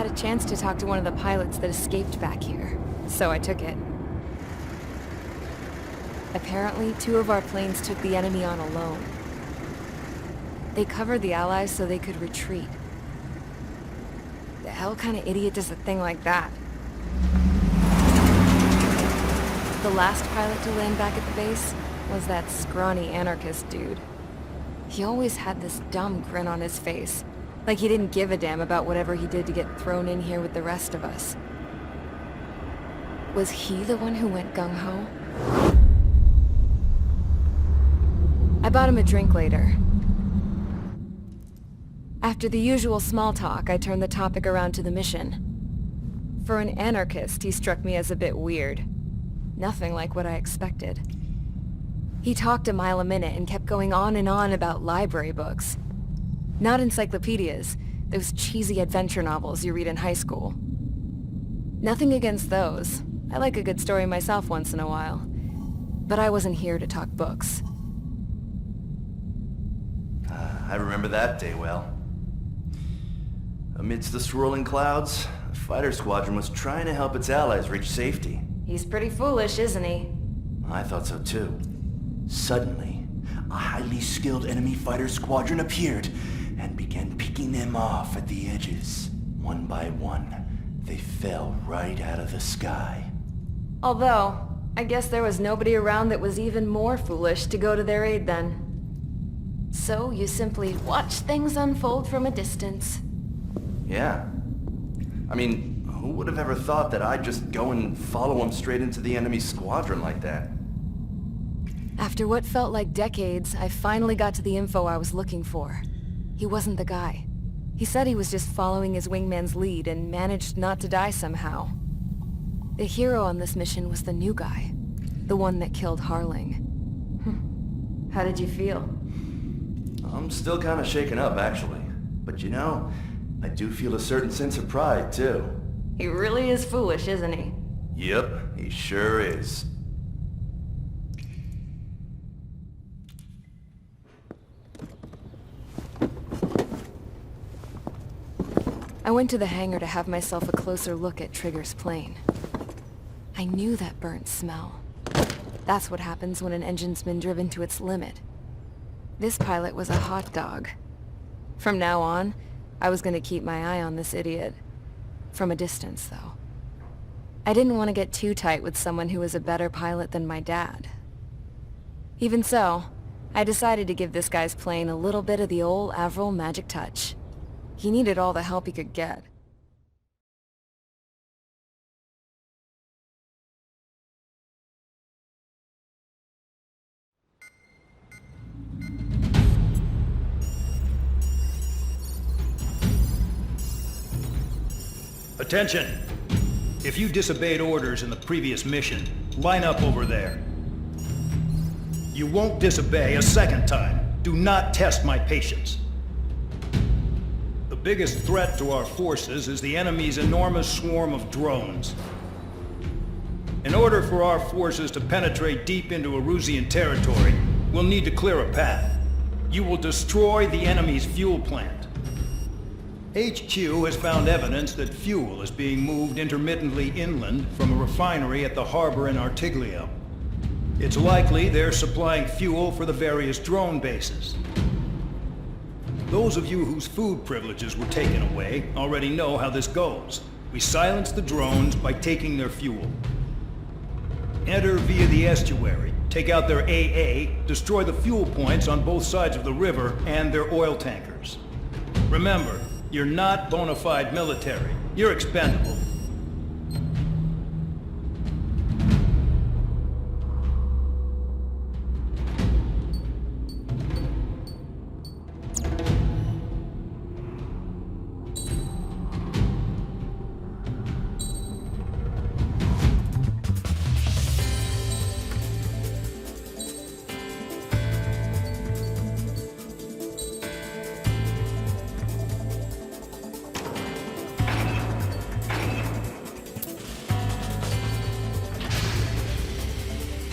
had a chance to talk to one of the pilots that escaped back here, so I took it. Apparently, 2 of our planes took the enemy on alone. They covered the Allies so they could retreat. The hell kind of idiot does a thing like that? The last pilot to land back at the base was that scrawny anarchist dude. He always had this dumb grin on his face, like he didn't give a damn about whatever he did to get thrown in here with the rest of us. Was he the one who went gung-ho? I bought him a drink later. After the usual small talk, I turned the topic around to the mission. For an anarchist, he struck me as a bit weird. Nothing like what I expected. He talked a mile a minute and kept going on and on about library books. Not encyclopedias, those cheesy adventure novels you read in high school. Nothing against those. I like a good story myself once in a while. But I wasn't here to talk books. I remember that day well. Amidst the swirling clouds, the fighter squadron was trying to help its allies reach safety. He's pretty foolish, isn't he? I thought so too. Suddenly, a highly skilled enemy fighter squadron appeared and began picking them off at the edges. One by one, they fell right out of the sky. Although, I guess there was nobody around that was even more foolish to go to their aid then. So you simply watch things unfold from a distance. Yeah. I mean, who would have ever thought that I'd just go and follow him straight into the enemy squadron like that? After what felt like decades, I finally got to the info I was looking for. He wasn't the guy. He said he was just following his wingman's lead and managed not to die somehow. The hero on this mission was the new guy. The one that killed Harling. How did you feel? I'm still kind of shaken up, actually. But you know, I do feel a certain sense of pride, too. He really is foolish, isn't he? Yep, he sure is. I went to the hangar to have myself a closer look at Trigger's plane. I knew that burnt smell. That's what happens when an engine's been driven to its limit. This pilot was a hot dog. From now on, I was going to keep my eye on this idiot. From a distance, though. I didn't want to get too tight with someone who was a better pilot than my dad. Even so, I decided to give this guy's plane a little bit of the old Avril magic touch. He needed all the help he could get. Attention! If you disobeyed orders in the previous mission, line up over there. You won't disobey a second time. Do not test my patience. The biggest threat to our forces is the enemy's enormous swarm of drones. In order for our forces to penetrate deep into Erusean territory, we'll need to clear a path. You will destroy the enemy's fuel plant. HQ has found evidence that fuel is being moved intermittently inland from a refinery at the harbor in Artiglio. It's likely they're supplying fuel for the various drone bases. Those of you whose food privileges were taken away already know how this goes. We silence the drones by taking their fuel. Enter via the estuary, take out their AA, destroy the fuel points on both sides of the river and their oil tankers. Remember, you're not bona fide military. You're expendable.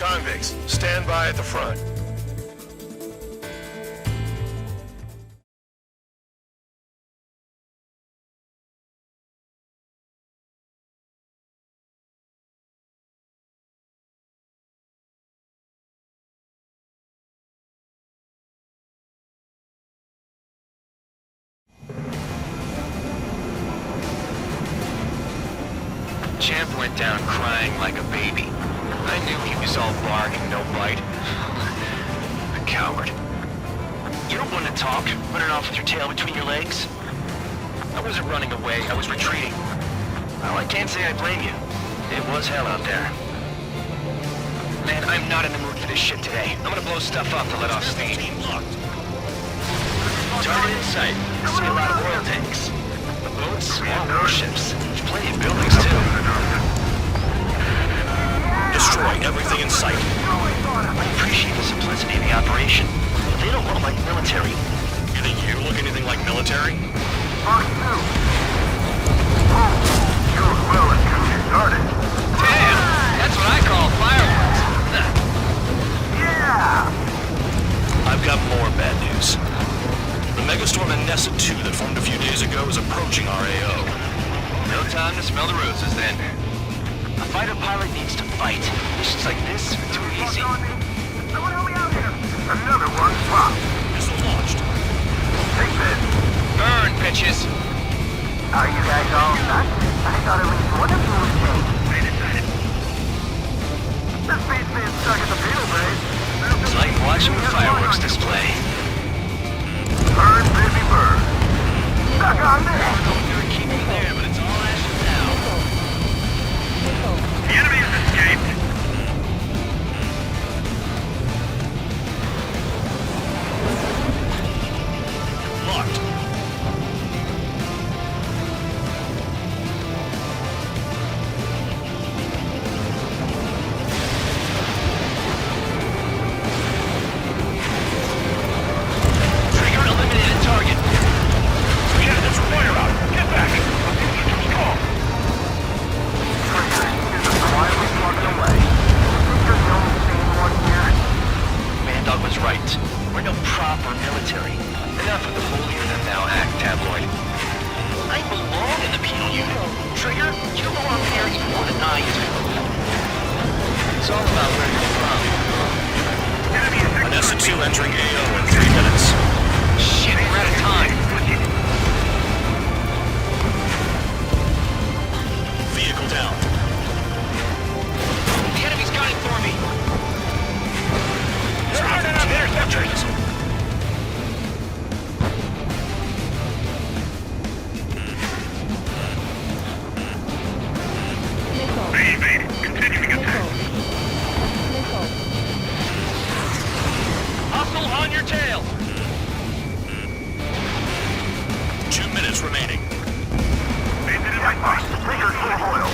Convicts, stand by at the front. Champ went down crying like a baby. I knew he was all bark and no bite. A coward. You don't want to talk, running off with your tail between your legs. I wasn't running away, I was retreating. Well, I can't say I blame you. It was hell out there. Man, I'm not in the mood for this shit today. I'm gonna blow stuff up to let off steam. Target in sight. See a lot of oil tanks. Boats, small warships. There's plenty of buildings, too. Destroy everything in sight. I appreciate the simplicity of the operation. They don't look like military. You think you look anything like military? Damn! That's what I call fireworks. I've got more bad news. The megastorm in Nessa 2 that formed a few days ago is approaching our AO. No time to smell the roses, then. A fighter pilot needs to fight. Missions like this are too easy. Someone help me out here! Another one dropped. Missile launched. Take this. Burn, bitches! Are you guys all nuts? I thought at least one of you was safe. Wait a second. This beats being stuck at the Beetle base. It's like watching a fireworks display. Burn, baby, burn. Stuck on this. You're keeping there, but it's all ashes now. The enemy has escaped. Locked. Trigger eliminated target. Candidates for fire out. Get back. Call. Is quietly walking away. You're the only sane one here. Bandog was right. We're no proper military. Enough of the holier-than-thou act tabloid. I belong in the penal unit. Trigger, you belong here even more than I do. It's all about where you're from. Nessa 2 entering AO in 3 minutes. Shit, we're out of time. Vehicle down. The enemy's gunning for me. They're hiding out there, interceptors. Continuing attack. Hustle on your tail. 2 minutes remaining. Trigger full oil.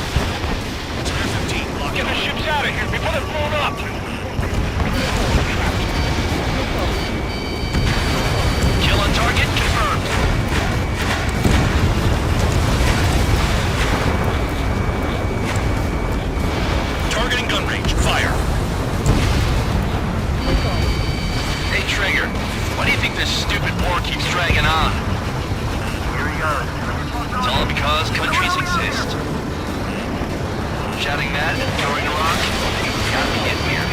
Spare 15 locked Get the on. ships out of here before they're blown up. Kill on target confirmed. Targeting gun range. Fire. Hey, Trigger, why do you think this stupid war keeps dragging on? Here he goes. It's all because countries exist. Shouting that and throwing a rock got me in here.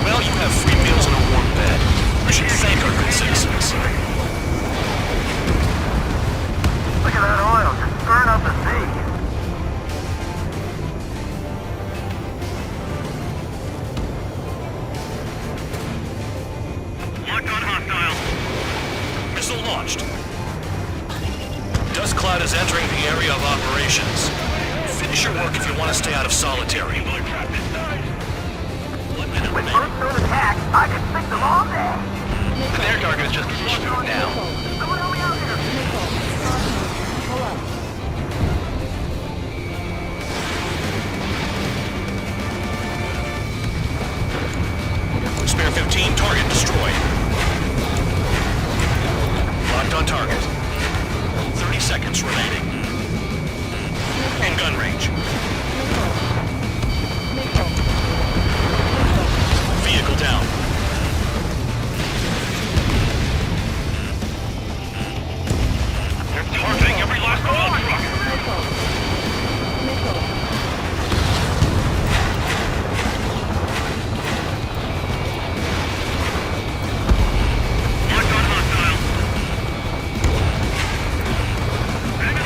Well, you have free meals and a warm bed. You should thank our good citizens. Look at that oil just burn up the sea. Locked on hostile. Missile launched. Dust cloud is entering the area of operations. Finish your work if you want to stay out of solitary. 1 minute With remaining. first attack, I could stick them all day. Their target is just fish food now. Someone help me out here. Spare 15, target destroyed. Locked on target. 30 seconds remaining. In gun range. Vehicle down. They're targeting every last oil truck. Locked on hostile.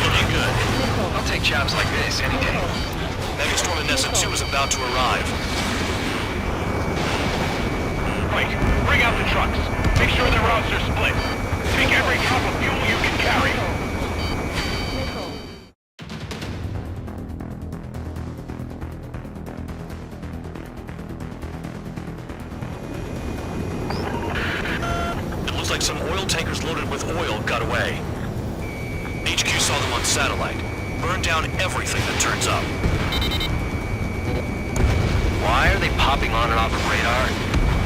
Looking good. I'll take jobs like this any trucks. Make sure their routes are split. Take every drop of fuel you can carry. It looks like some oil tankers loaded with oil got away. HQ saw them on satellite. Burned down everything that turns up. Why are they popping on and off of radar?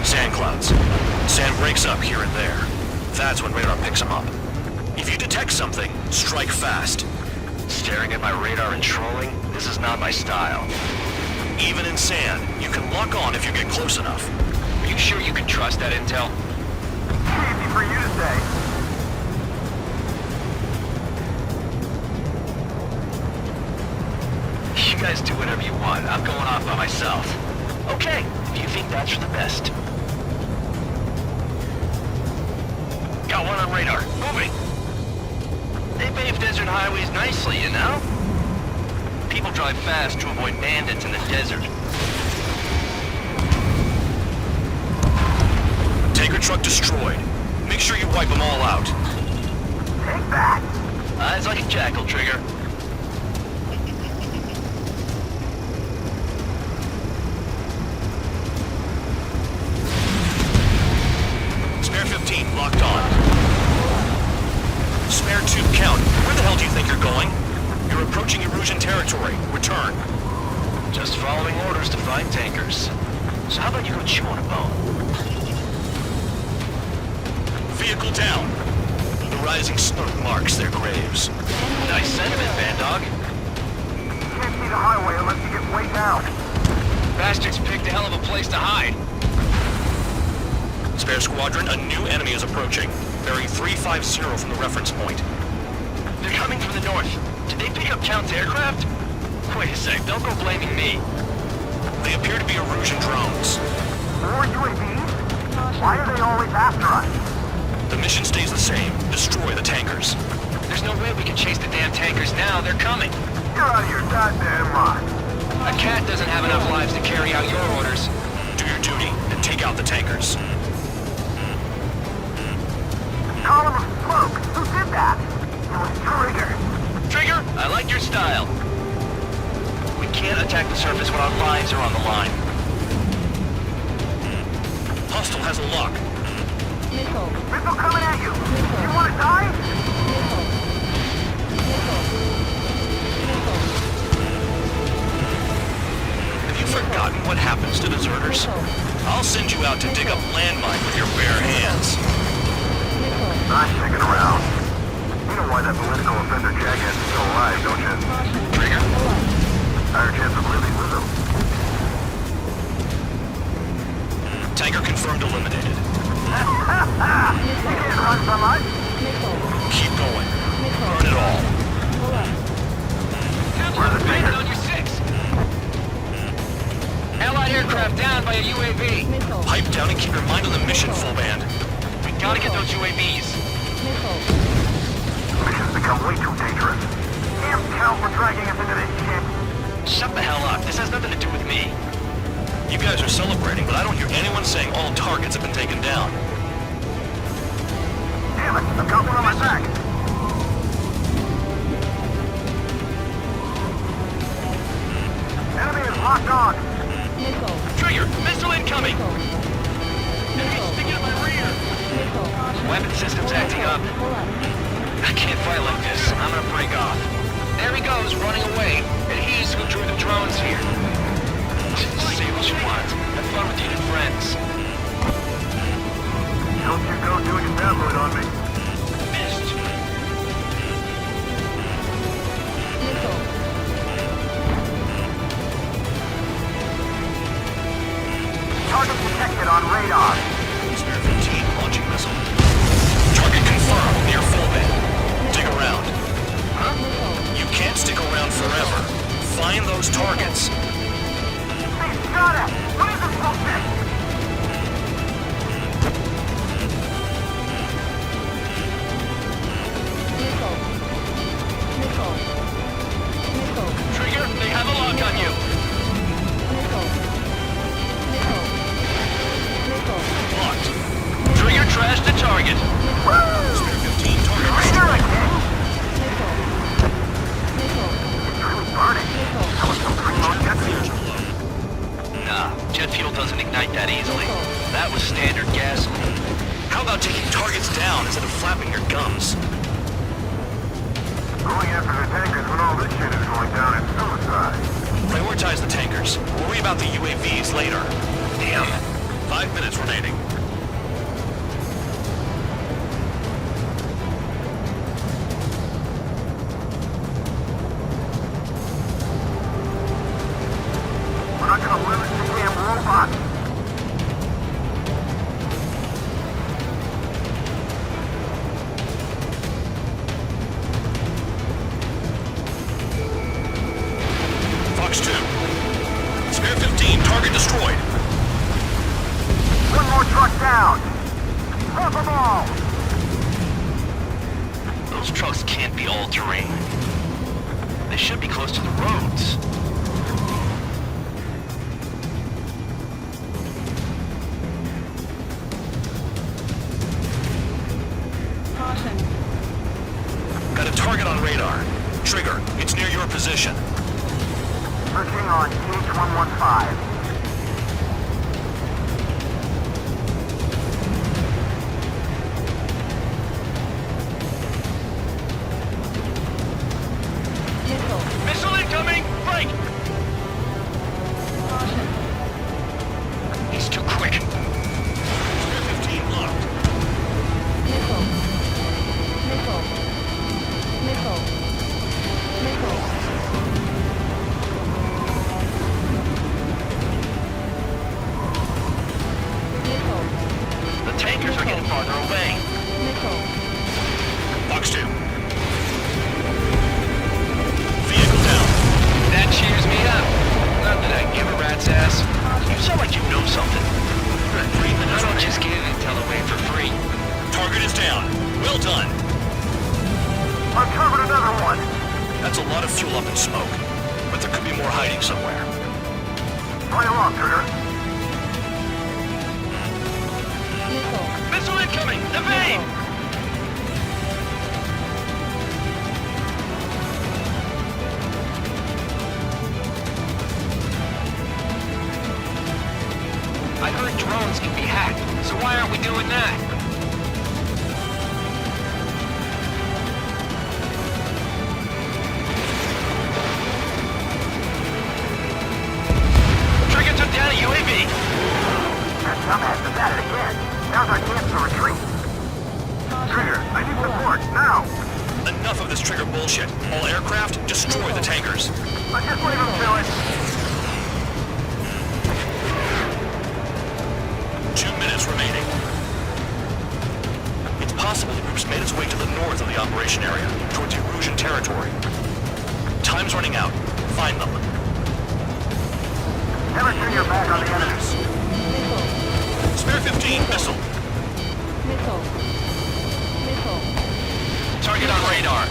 Sand clouds. Sand breaks up here and there. That's when radar picks them up. If you detect something, strike fast. Staring at my radar and trolling? This is not my style. Even in sand, you can lock on if you get close enough. Are you sure you can trust that intel? Easy for you to say. You guys do whatever you want. I'm going off by myself. Okay, if you think that's for the best. Got one on radar. Moving. They pave desert highways nicely, you know? People drive fast to avoid bandits in the desert. Tanker truck destroyed. Make sure you wipe them all out. Take that. Eyes like a jackal, Trigger. Spare 15 locked on. Spare 2 count. Where the hell do you think you're going? You're approaching Erusean territory. Return. Just following orders to find tankers. So how about you go chew on a bone? Vehicle down. The rising smoke marks their graves. Nice sentiment, Bandog. Can't see the highway unless you get way down. Bastards picked a hell of a place to hide. Spare Squadron, a new enemy is approaching. Bearing 350 from the reference point. They're coming from the north. Did they pick up Count's aircraft? Wait a sec, don't go blaming me. They appear to be Erusean drones. More UAVs? Why are they always after us? The mission stays the same. Destroy the tankers. There's no way we can chase the damn tankers now. They're coming. You're out of your goddamn mind. A cat doesn't have enough lives to carry out your orders. Do your duty and take out the tankers. Column of smoke. Who did that? It was Trigger. Trigger, I like your style. We can't attack the surface when our lives are on the line. Hostile has a lock. Missile coming at you. You want to die? Have you forgotten what happens to deserters? I'll send you out to dig up landmine with your bare hands. Not sticking around. You know why that political offender jackass is still alive, don't you? Trigger? Higher chance of living with him. Tanker confirmed eliminated. You can't run so much. Keep going. Burn it all. Where's the Trigger? On your 6. Allied aircraft down by a UAV. Pipe down and keep your mind on the mission, full band. We gotta get those UAVs. Mission's become way too dangerous. Damn Count for dragging us into this shit. Shut the hell up. This has nothing to do with me. You guys are celebrating, but I don't hear anyone saying all targets have been taken down. Damn it, I've got one on my back. Enemy is locked on. Trigger, missile incoming. Enemy sticking in my rear. Weapon system's acting up. I can't fight like this. I'm gonna break off. There he goes, running away. And he's who drew the drones here. Say what you want. Have fun with your new friends. Don't you go doing a download on me. Missed. Target detected on radar. Spare 15 launching missile. Target confirmed near full band. Dig around. You can't stick around forever. Find those targets. Hey, got it! What is this bullshit? Spare 15, target destroyed. It's really burning. That was some primo jet fuel. Nah, jet fuel doesn't ignite that easily. That was standard gasoline. How about taking targets down instead of flapping your gums? Going after the tankers when all this shit is going down is suicide. Prioritize the tankers. Worry about the UAVs later. Damn. 5 minutes remaining. We're not gonna lose the damn robot. Fox 2. Spare 15, target destroyed. One more truck down. Half them all. Those trucks can't be all-terrain. They should be close to the roads. Got a target on radar. Trigger, it's near your position. Searching on H115. Missile incoming! Break! He's too quick. Spare 15 locked. The tankers are getting farther away. Fox 2. Vehicle down. That cheers me up. Not that I give a rat's ass. You sound like you know something. 3 minutes I don't remaining. just give intel away for free. Target is down. Well done. Uncovered another one. That's a lot of fuel up in smoke. But there could be more hiding somewhere. Fire off, Trigger. Missile incoming! Evade! I heard drones can be hacked, so why aren't we doing that? Trigger took down a UAV. That dumbass is at it again. Now's our chance to retreat. Trigger, I need support, now! Enough of this Trigger bullshit. All aircraft, destroy the tankers. Let's just leave him to it. 2 minutes remaining. It's possible the group's made its way to the north of the operation area, towards Erusean territory. Time's running out. Find them. Never turn your back on the enemies. Spare 15, missile. Target on radar.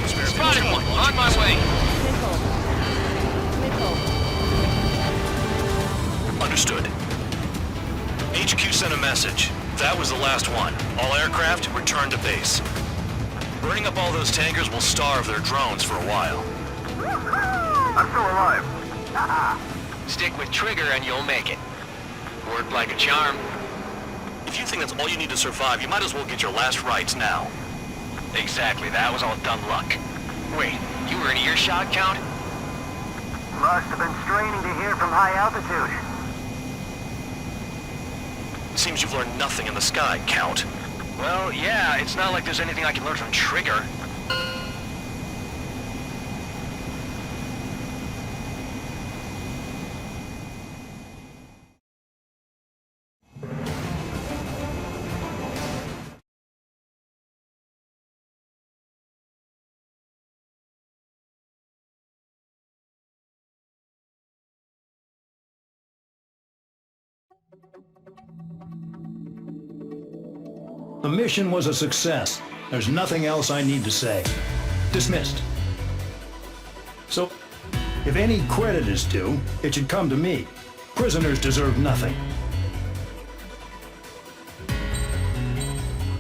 Spare Spotted 15, one. On my way. Understood. HQ sent a message. That was the last one. All aircraft, return to base. Burning up all those tankers will starve their drones for a while. I'm still alive. Stick with Trigger and you'll make it. Worked like a charm. If you think that's all you need to survive, you might as well get your last rites now. Exactly, that was all dumb luck. Wait, you were in earshot, Count? Must have been straining to hear from high altitude. Seems you've learned nothing in the sky, Count. Well, yeah, it's not like there's anything I can learn from Trigger. The mission was a success. There's nothing else I need to say. Dismissed. So, if any credit is due, it should come to me. Prisoners deserve nothing.